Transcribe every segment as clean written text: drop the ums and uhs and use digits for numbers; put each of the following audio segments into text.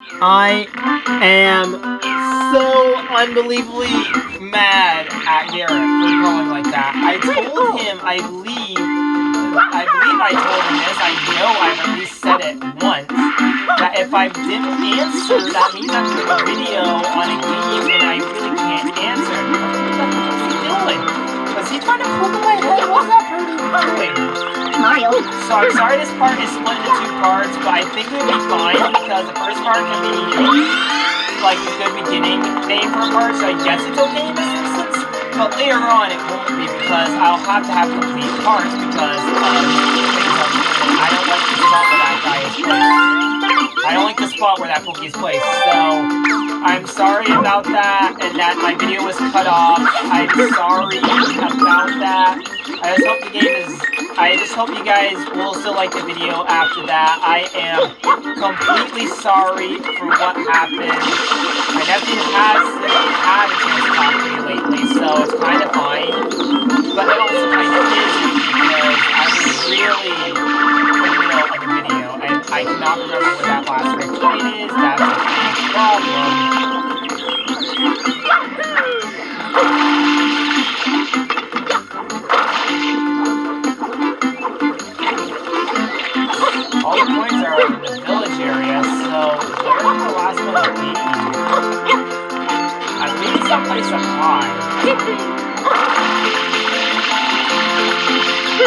I am so unbelievably mad at Garrett for calling like that. I told him, I believe I told him this, I know I've at least said it once, that if I didn't answer, that means I'm doing a video on a game and I really can't answer. What the heck is he doing? Was he trying to poke in my head? What's that Purdy doing? Mario. So I'm sorry this part is split into two parts, but I think it'll be fine because the first part can be like a good beginning name for a part, so I guess it's okay in this instance. But later on it won't be because I'll have to have complete parts because I don't like the spot where that guy is placed. I don't like the spot where that Pokey is placed, so I'm sorry about that and that my video was cut off. I'm sorry about that. I just hope you guys will still like the video after that. I am completely sorry for what happened. My nephew hasn't had a chance to talk to me lately, so it's kind of fine. But it also kind of isn't because I was really in the middle of the video and I cannot remember what that last point is. That's a big problem. All the coins are in the village area, so where would the last one be? I think it's someplace up high.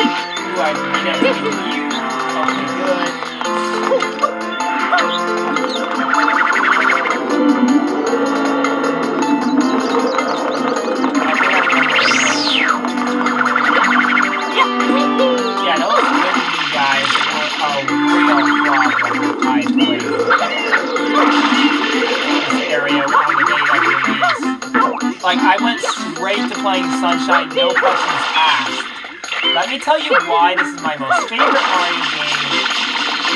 Ooh, I need everything new. Okay, good. Yeah, those windy guys were a real problem with high plays. This area on the day of release. Like, I went straight to playing Sunshine, no questions asked. Let me tell you why this is my most favorite Mario game,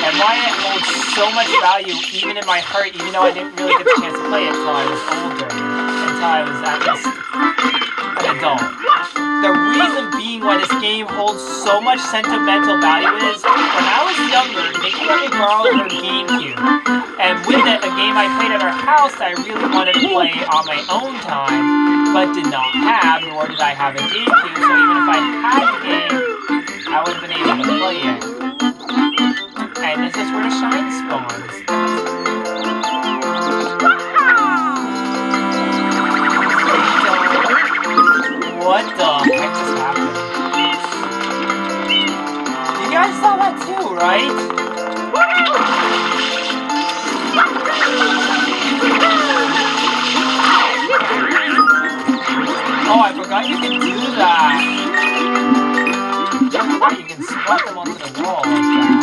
and why it holds so much value even in my heart, even though I didn't really get the chance to play it until I was older, until I was at least an adult. The reason being why this game holds so much sentimental value is, when I was younger, Nikki let me borrow her GameCube. And with it, a game I played at our house that I really wanted to play on my own time, but did not have, nor did I have a GameCube, so even if I had the game, I would have been able to play it. And this is where the shine spawns. What the heck just happened? You guys saw that too, right? Oh, I forgot you can do that. I forgot you can swap them onto the wall like that.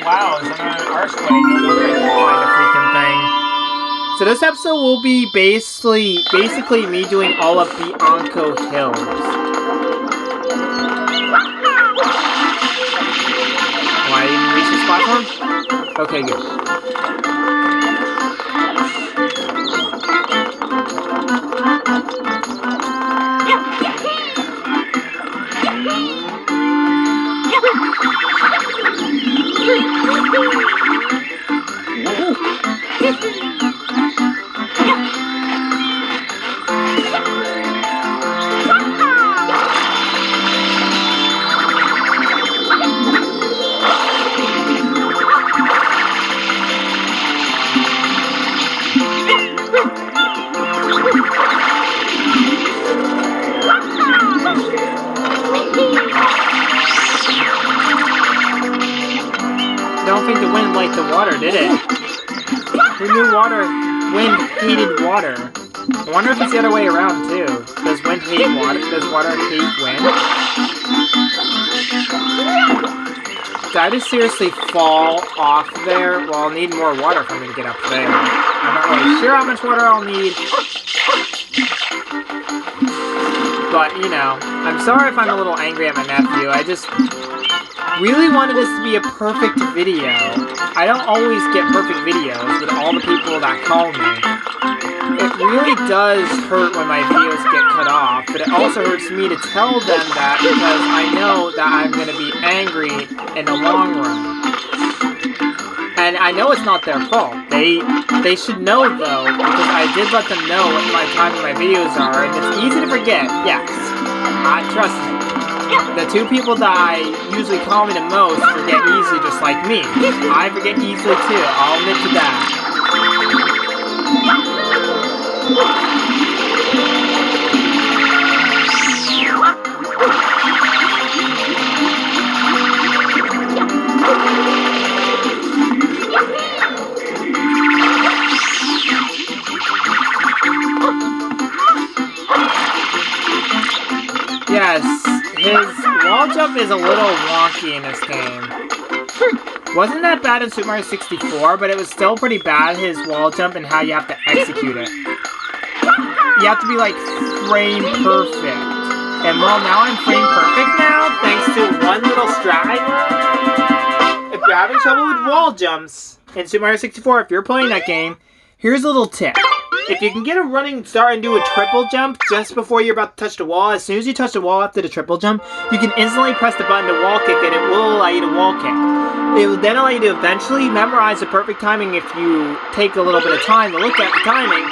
Wow, it's on an archway. No wonder I can find a freaking thing. So this episode will be basically me doing all of Bianco Hills. Oh, I didn't reach this platform? Okay, good. I don't think the wind liked the water, did it? Who knew wind hated water? I wonder if it's the other way around, too. Does wind hate water? Does water hate wind? Did I just seriously fall off there? Well, I'll need more water for me to get up there. I'm not really sure how much water I'll need. But, you know, I'm sorry if I'm a little angry at my nephew. I just really wanted this to be a perfect video. I don't always get perfect videos with all the people that call me. It really does hurt when my videos get cut off, but it also hurts me to tell them that because I know that I'm going to be angry in the long run. And I know it's not their fault. They should know, though, because I did let them know what my time in my videos are, and it's easy to forget, yes. Trust me. The two people that I usually call me the most forget easily just like me. I forget easily too, I'll admit to that. Yes, his wall jump is a little wonky in this game. Wasn't that bad in Super Mario 64, but it was still pretty bad, his wall jump and how you have to execute it. You have to be like frame perfect. And well, now I'm frame perfect now, thanks to one little strat I learned. If you're having trouble with wall jumps in Super Mario 64, if you're playing that game, here's a little tip. If you can get a running start and do a triple jump just before you're about to touch the wall, as soon as you touch the wall after the triple jump, you can instantly press the button to wall kick and it will allow you to wall kick. It will then allow you to eventually memorize the perfect timing if you take a little bit of time to look at the timing.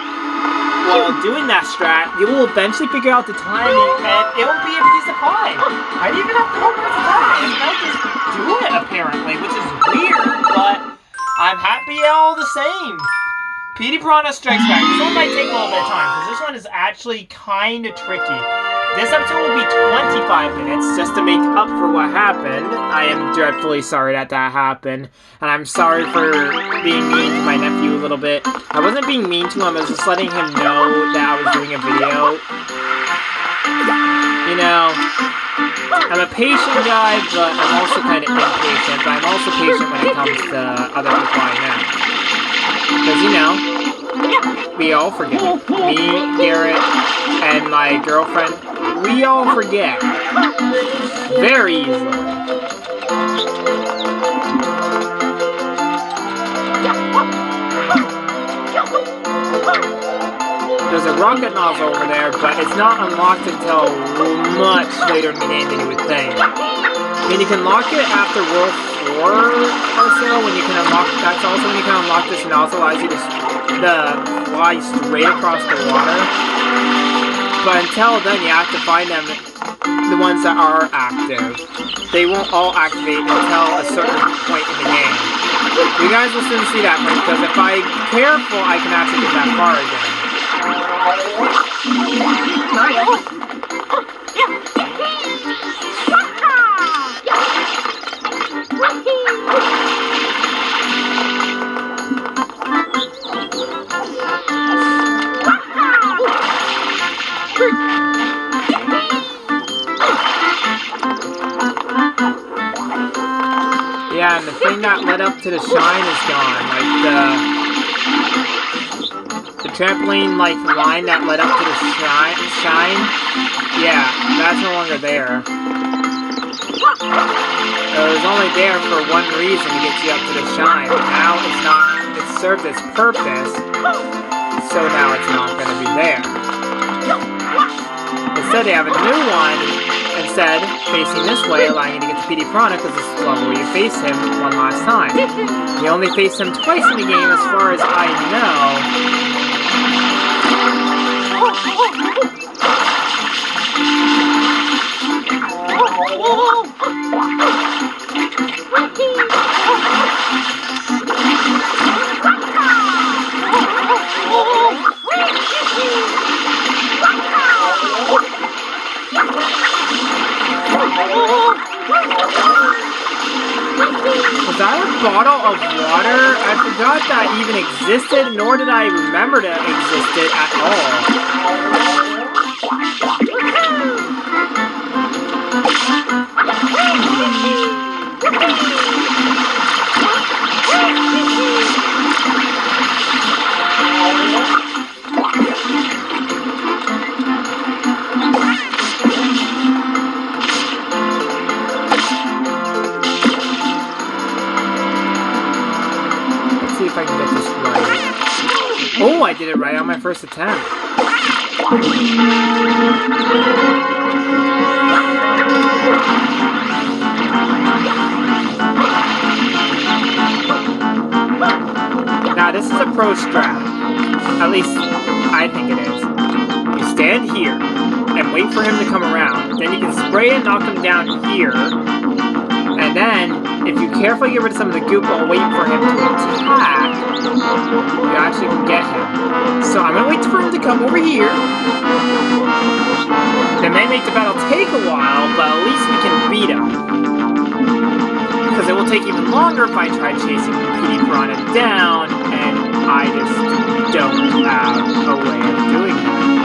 While doing that strat, you will eventually figure out the timing and it will be a piece of pie. I didn't even have to memorize the timing. I just do it apparently, which is weird, but I'm happy all the same. Petey Piranha Strikes Back. This one might take a little bit of time, because this one is actually kind of tricky. This episode will be 25 minutes, just to make up for what happened. I am dreadfully sorry that happened, and I'm sorry for being mean to my nephew a little bit. I wasn't being mean to him, I was just letting him know that I was doing a video. You know, I'm a patient guy, but I'm also kind of impatient, but I'm also patient when it comes to other people I know. Because, you know, we all forget. Me, Garrett, and my girlfriend, we all forget. Very easily. There's a rocket nozzle over there, but it's not unlocked until much later in the game than you would think. I mean, you can lock it after World 4 or so, when you can unlock, that's also when you can unlock this, and also allows you to fly straight across the water. But until then, you have to find them, the ones that are active. They won't all activate until a certain point in the game. You guys will soon see that point, because if I'm careful, I can actually get that far again. Yeah, and the thing that led up to the shine is gone. Like the trampoline line that led up to the shine. Yeah, that's no longer there. It was only there for one reason, to get you up to the shine. But now it's not. It served its purpose, so now it's not going to be there. Instead, they have a new one. Instead, facing this way, allowing you to get to Petey Piranha, because this is the level where you face him one last time. You only face him twice in the game, as far as I know. Was that a bottle of water? I forgot that even existed, nor did I remember that it existed at all. did it right on my first attempt. Now this is a pro strat. At least I think it is. You stand here and wait for him to come around. Then you can spray and knock him down here. And then, if you carefully get rid of some of the goop while waiting for him to attack, you actually can get him. So I'm going to wait for him to come over here. That may make the battle take a while, but at least we can beat him. Because it will take even longer if I try chasing PD Piranha down, and I just don't have a way of doing that.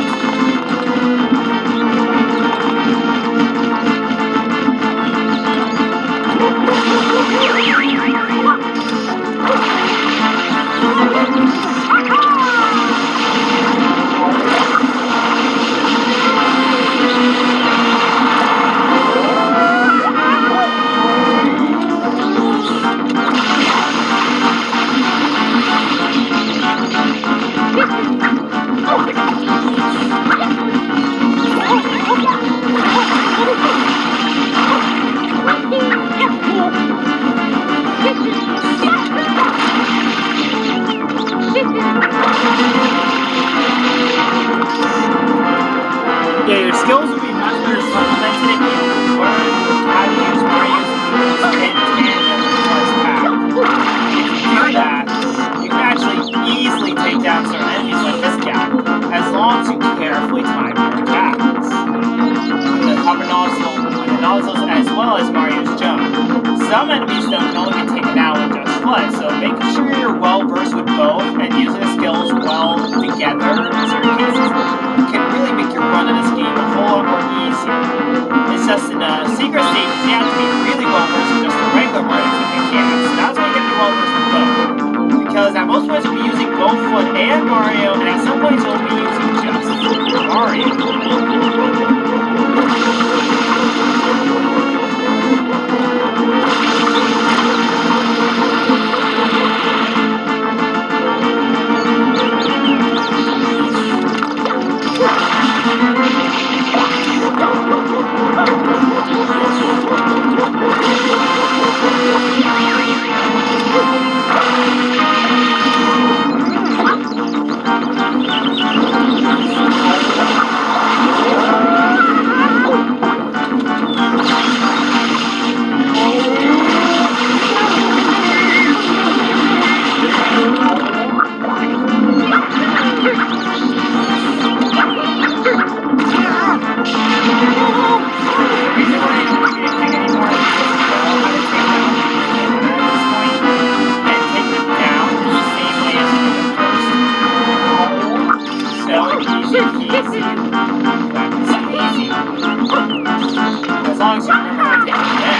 Yeah, your skills will be much better supplemented if you learn how to use Mario's moves in tandem with Plus Pack. If you do that, you can actually easily take down certain enemies like this guy, as long as you carefully time your attacks. The cover nozzles as well as Mario's jump. Some enemies though can only be taken out with just Flood, so making sure you're well versed with both and using the skills well together in certain cases can really make your run in this game a whole lot more easier. It's just in secret stages you have to be really well versed with just the regular Mario mechanics, so that's why you gotta be well versed with both. Because at most points you'll be using both Foot and Mario, and at some points you'll be using just Mario. As long as you remember how to take it down.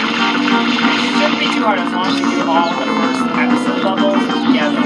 It shouldn't be too hard as long as you do all the first episode levels together.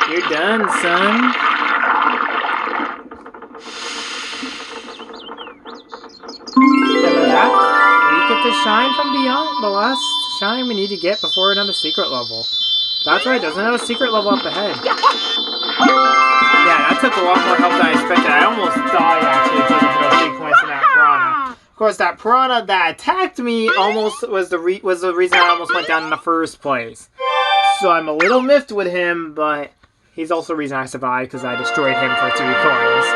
You're done, son. We get the shine from Bianco, the last shine we need to get before another secret level. That's right, there's another secret level up ahead. Yeah, that took a lot more help than I expected. I almost died actually taking those 3 points in that piranha. Of course, that piranha that attacked me almost was the reason I almost went down in the first place. So I'm a little miffed with him, but he's also the reason I survived because I destroyed him for 3 coins.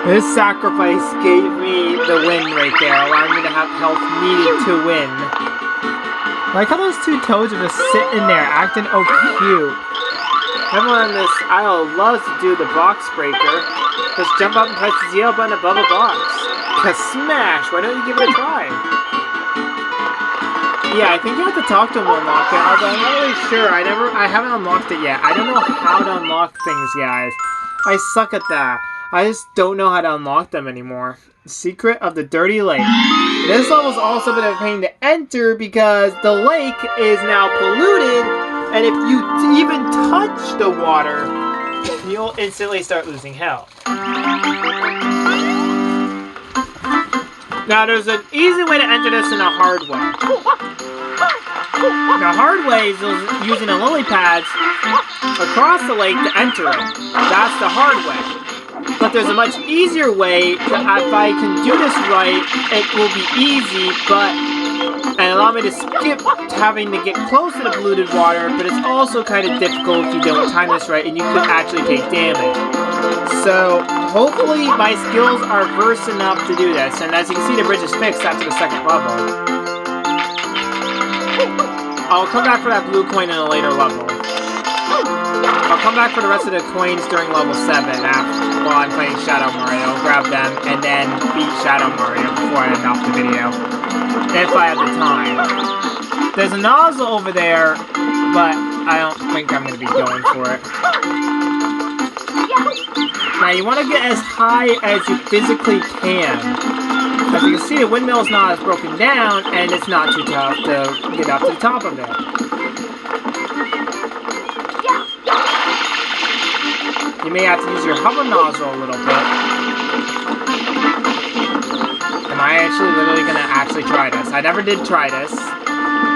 This sacrifice gave me the win right there, allowing me to have health needed to win. Like how those 2 toads are just sitting there acting oh cute. Everyone on this aisle loves to do the box breaker. Just jump up and press the ZL button above a box. Cause smash! Why don't you give it a try? Yeah, I think you have to talk to him to unlock it, although I'm not really sure. I haven't unlocked it yet. I don't know how to unlock things, guys. I suck at that. I just don't know how to unlock them anymore. Secret of the Dirty Lake. This level's also been a pain to enter because the lake is now polluted, and if you even touch the water, you'll instantly start losing health. Now, there's an easy way to enter this and a hard way. The hard way is using the lily pads across the lake to enter it. That's the hard way. But there's a much easier way that if I can do this right, it will be easy, and allow me to skip having to get close to the polluted water, but it's also kind of difficult if you don't time this right, and you could actually take damage. So, hopefully my skills are versed enough to do this, and as you can see, the bridge is fixed after the 2nd level. I'll come back for that blue coin in a later level. I'll come back for the rest of the coins during level 7 while I'm playing Shadow Mario, grab them, and then beat Shadow Mario before I end off the video. If I have the time. There's a nozzle over there, but I don't think I'm going to be going for it. Now you want to get as high as you physically can. As you can see, the windmill's not as broken down, and it's not too tough to get up to the top of it. You may have to use your hover nozzle a little bit. Am I actually literally going to try this? I never did try this.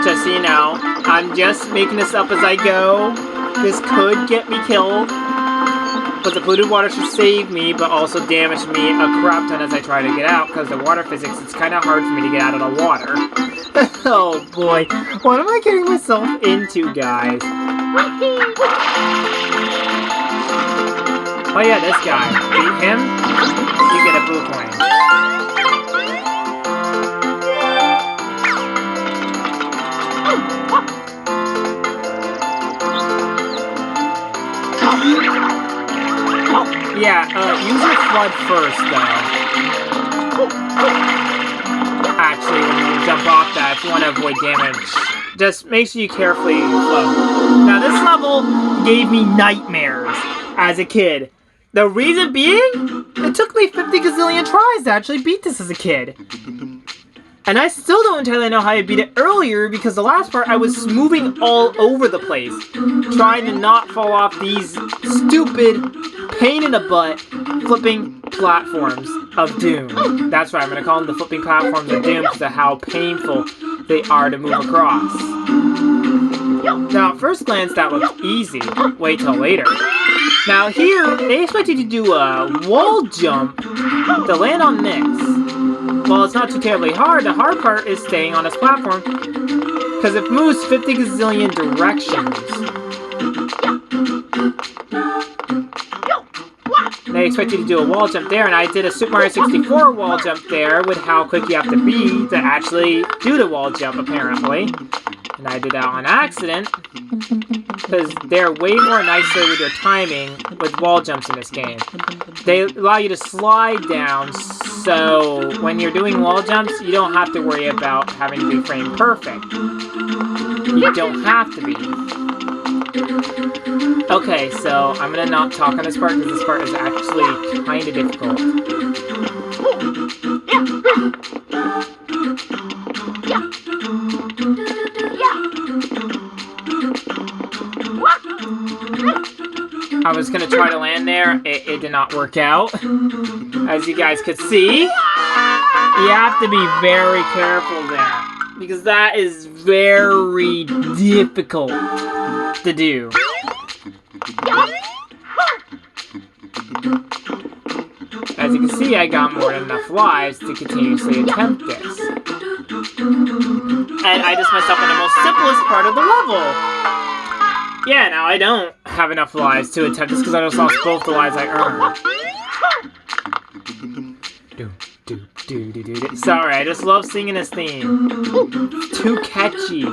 Just so you know, I'm just making this up as I go. This could get me killed. But the polluted water should save me, but also damage me a crap ton as I try to get out, because the water physics, it's kind of hard for me to get out of the water. Oh boy, what am I getting myself into, guys? Oh yeah, this guy. Beat him, you get a blue coin. Yeah, use your flood first, though. Actually, when you jump off that, if you want to avoid damage, just make sure you carefully float. Now, this level gave me nightmares as a kid. The reason being, it took me 50 gazillion tries to actually beat this as a kid. And I still don't entirely know how I beat it earlier, because the last part I was moving all over the place, trying to not fall off these stupid, pain in the butt, flipping platforms of doom. That's right, I'm going to call them the flipping platforms of doom because of how painful they are to move across. Now, at first glance, that looked easy. Wait till later. Now here, they expect you to do a wall jump to land on this. Well, it's not too terribly hard. The hard part is staying on this platform, because it moves 50 gazillion directions. They expect you to do a wall jump there, and I did a Super Mario 64 wall jump there with how quick you have to be to actually do the wall jump, apparently. And I did that on accident. Because they're way more nicer with your timing with wall jumps in this game. They allow you to slide down, so when you're doing wall jumps, you don't have to worry about having to be frame perfect. You don't have to be. Okay, so I'm gonna not talk on this part because this part is actually kind of difficult. I was gonna try to land there, it did not work out. As you guys could see, you have to be very careful there, because that is very difficult to do. As you can see, I got more than enough lives to continuously attempt this. And I just messed up in the most simplest part of the level. Yeah, now I don't have enough lives to attempt this because I just lost both the lives I earned. Sorry, I just love singing this theme. Too catchy.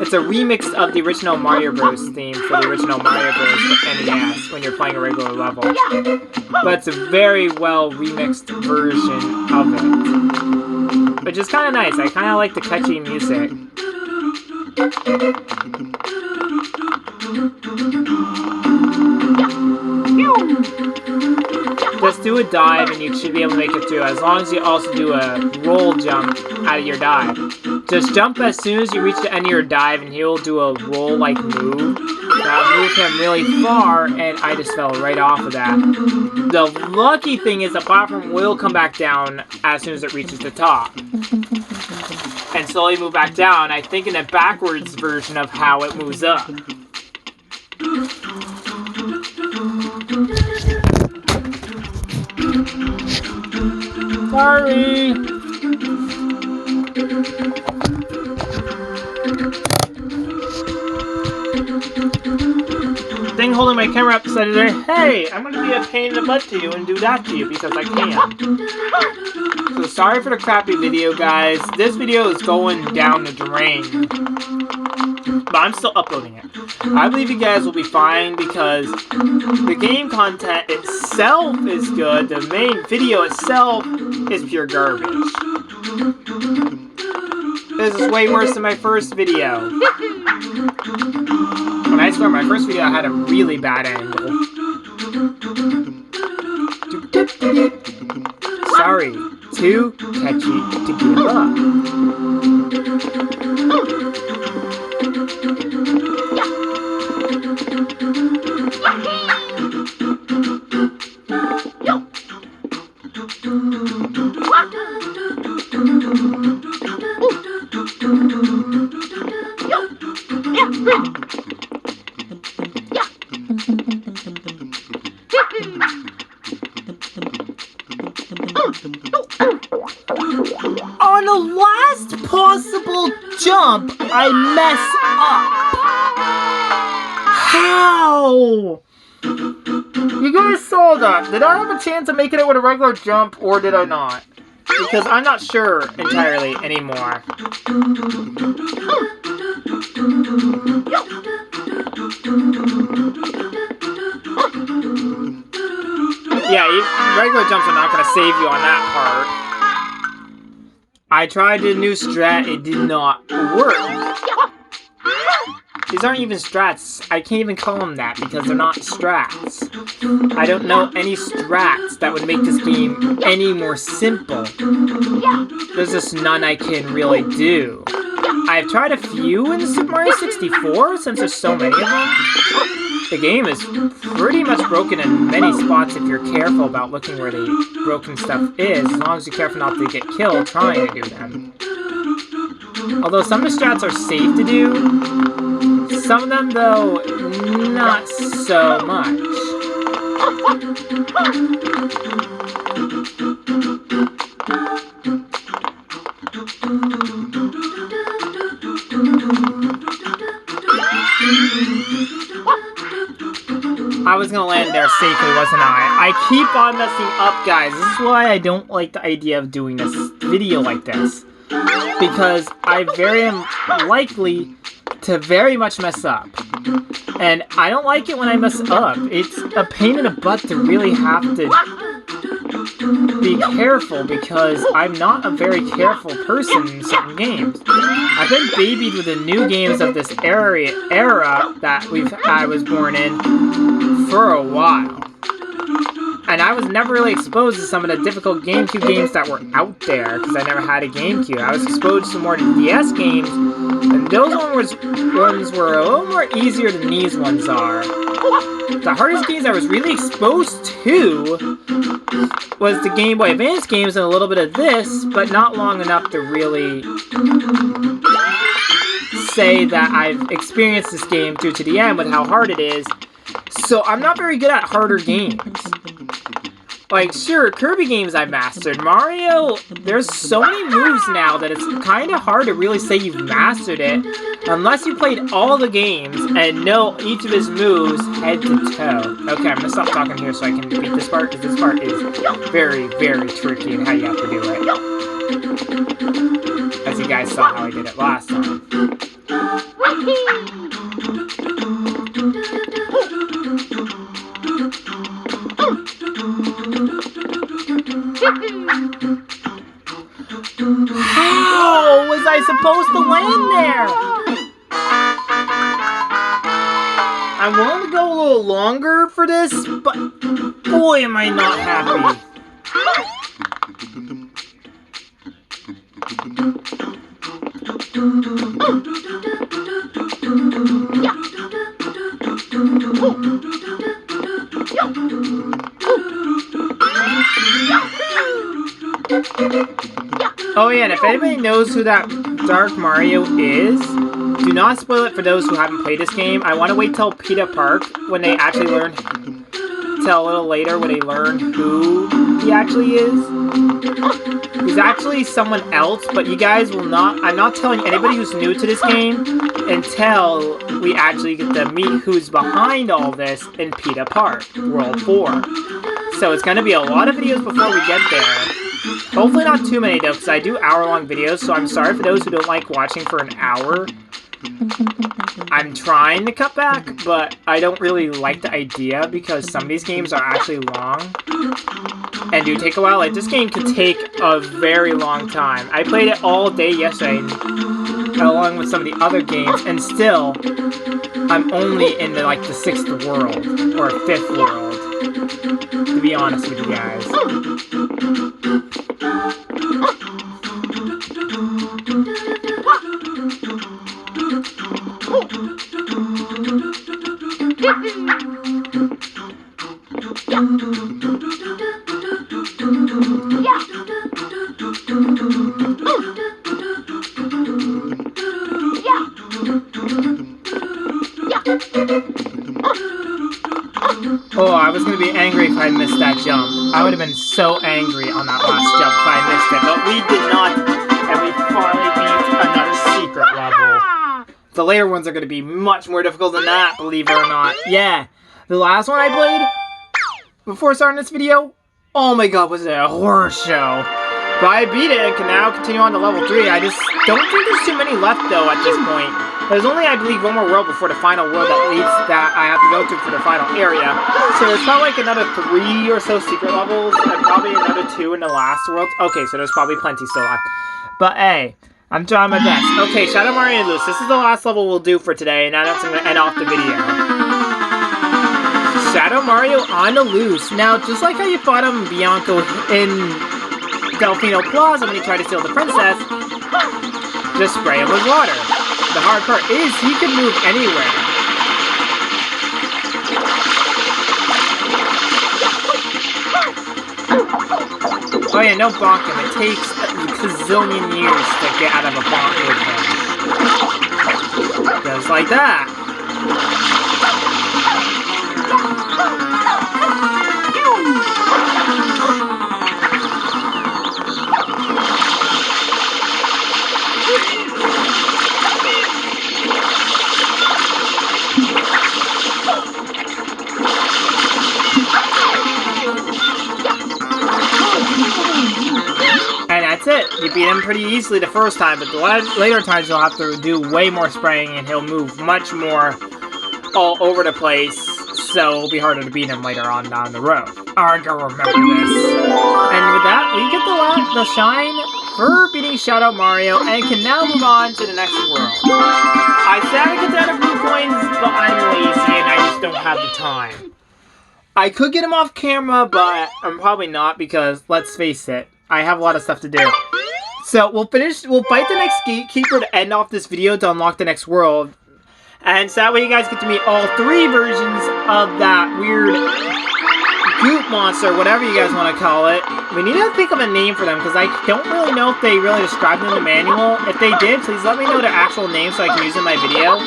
It's a remix of the original Mario Bros. Theme for the original Mario Bros. For NES when you're playing a regular level. But it's a very well remixed version of it. Which is kind of nice. I kind of like the catchy music. Just do a dive and you should be able to make it through, as long as you also do a roll jump out of your dive. Just jump as soon as you reach the end of your dive and he'll do a roll-like move. That'll move him really far, and I just fell right off of that. The lucky thing is the platform will come back down as soon as it reaches the top. And slowly move back down, I think in a backwards version of how it moves up. Sorry! Thing holding my camera up decided to say, hey, I'm gonna be a pain in the butt to you and do that to you because I can. So sorry for the crappy video, guys. This video is going down the drain. But I'm still uploading it. I believe you guys will be fine because the game content itself is good. The main video itself is pure garbage. This is way worse than my first video. When I swear, my first video I had a really bad angle. Sorry, too catchy to give up. On the last possible jump, I mess up. How? You guys saw that. Did I have a chance of making it with a regular jump, or did I not? Because I'm not sure entirely anymore. Yeah, regular jumps are not going to save you on that part. I tried the new strat, it did not work. These aren't even strats. I can't even call them that because they're not strats. I don't know any strats that would make this game any more simple. There's just none I can really do. I've tried a few in Super Mario 64 since there's so many of them. The game is pretty much broken in many spots if you're careful about looking where the broken stuff is, as long as you're careful not to get killed trying to do them. Although some of the strats are safe to do, some of them, though, not so much. I was gonna land there safely, wasn't I? I keep on messing up, guys. This is why I don't like the idea of doing this video like this. because I very am likely to very much mess up. And I don't like it when I mess up. It's a pain in the butt to really have to be careful because I'm not a very careful person in certain games. I've been babied with the new games of this era that I was born in for a while. And I was never really exposed to some of the difficult GameCube games that were out there because I never had a GameCube. I was exposed to more DS games, and those ones were a little more easier than these ones are. The hardest games I was really exposed to was the Game Boy Advance games and a little bit of this, but not long enough to really say that I've experienced this game through to the end with how hard it is. So I'm not very good at harder games. Like, sure, Kirby games I've mastered. Mario, there's so many moves now that it's kind of hard to really say you've mastered it unless you played all the games and know each of his moves head to toe. Okay, I'm gonna stop talking here so I can beat this part, because this part is very, very tricky in how you have to do it. As you guys saw how I did it last time. How was I supposed to land there? I'm willing to go a little longer for this, but boy am I not happy. Oh yeah, and if anybody knows who that Dark Mario is, do not spoil it for those who haven't played this game. I want to wait till Peter Park when they actually learn, till a little later when they learn who he actually is. He's actually someone else, but you guys will not, I'm not telling anybody who's new to this game until we actually get to meet who's behind all this in Peter Park, World 4. So it's going to be a lot of videos before we get there. Hopefully not too many though, because I do hour-long videos, so I'm sorry for those who don't like watching for an hour. I'm trying to cut back, but I don't really like the idea because some of these games are actually long and do take a while. Like, this game could take a very long time. I played it all day yesterday, along with some of the other games, and still, I'm only in the 6th world, or 5th world, to be honest with you guys. Oh, I was going to be angry if I missed that jump. I would have been so angry on that last jump if I missed it, but we did not, and we finally beat another secret level. The later ones are going to be much more difficult than that, believe it or not. Yeah, the last one I played before starting this video, oh my god, was it a horror show. But I beat it and can now continue on to level 3. I just don't think there's too many left though at this point. There's only, I believe, one more world before the final world that I have to go to for the final area. So there's probably another 3 or so secret levels and probably another 2 in the last world. Okay, so there's probably plenty still left. But hey, I'm trying my best. Okay, Shadow Mario and Loose. This is the last level we'll do for today, and now that's going to end off the video. Shadow Mario on the Loose. Now, just like how you fought him, Bianco, in Delfino Plaza when he tried to steal the princess, just spray him with water. The hard part is he can move anywhere. Oh yeah, no bonk him. It takes a gazillion years to get out of a bonk with him. Just like that. And that's it. You beat him pretty easily the first time, but the later times you'll have to do way more spraying and he'll move much more all over the place, so it'll be harder to beat him later on down the road. I'm gonna remember this. And with that, we get the shine for beating Shoutout Mario and can now move on to the next world. I said I could get out of blue coins, but I'm lazy and I just don't have the time. I could get him off camera, but I'm probably not because, let's face it, I have a lot of stuff to do. So we'll fight the next gatekeeper to end off this video to unlock the next world. And so that way you guys get to meet all 3 versions of that weird goop monster, whatever you guys want to call it. We need to think of a name for them because I don't really know if they really described them in the manual. If they did, please let me know their actual name so I can use it in my video.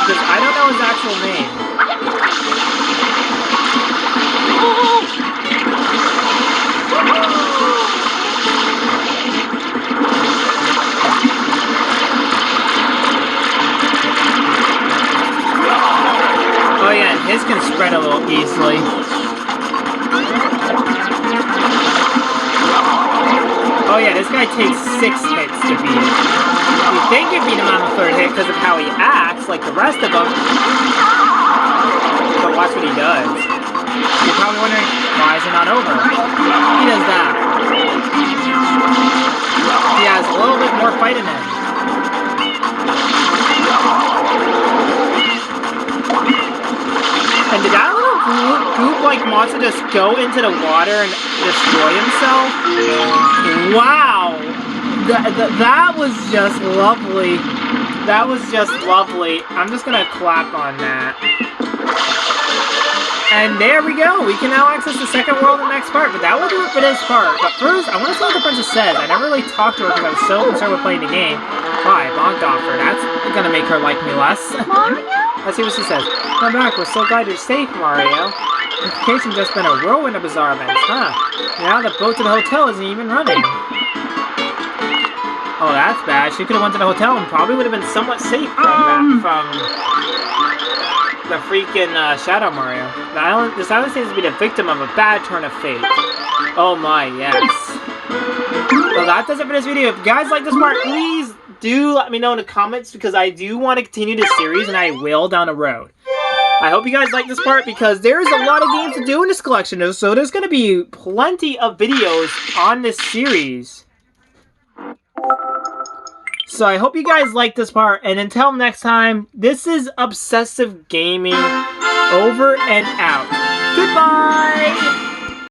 Because I don't know his actual name. Oh yeah, and his can spread a little easily. Oh yeah, this guy takes 6 hits to beat him. You think you beat him on the 3rd hit because of how he acts, like the rest of them. But watch what he does. You're probably wondering, why is it not over? He does that. He has a little bit more fight in him. And did that little goop-like monster just go into the water and destroy himself? Wow! That was just lovely. That was just lovely. I'm just gonna clap on that. And there we go. We can now access the second world in the next part, but that will do it for this part. But first, I want to see what the princess says. I never really talked to her because I was so concerned with playing the game. Hi, bonked off her. That's gonna make her like me less. Mario? Let's see what she says. Come back. We're so glad you're safe, Mario. Vacation just been a whirlwind of bizarre events, huh? Now the boat to the hotel isn't even running. Oh, that's bad. She could have went to the hotel and probably would have been somewhat safe from the freaking Shadow Mario. This island seems to be the victim of a bad turn of fate. Oh my, yes. Well, that does it for this video. If you guys like this part, please do let me know in the comments because I do want to continue this series and I will down the road. I hope you guys like this part because there's a lot of games to do in this collection, so there's going to be plenty of videos on this series. So I hope you guys like this part, and until next time, this is Obsessive Gaming, over and out. Goodbye!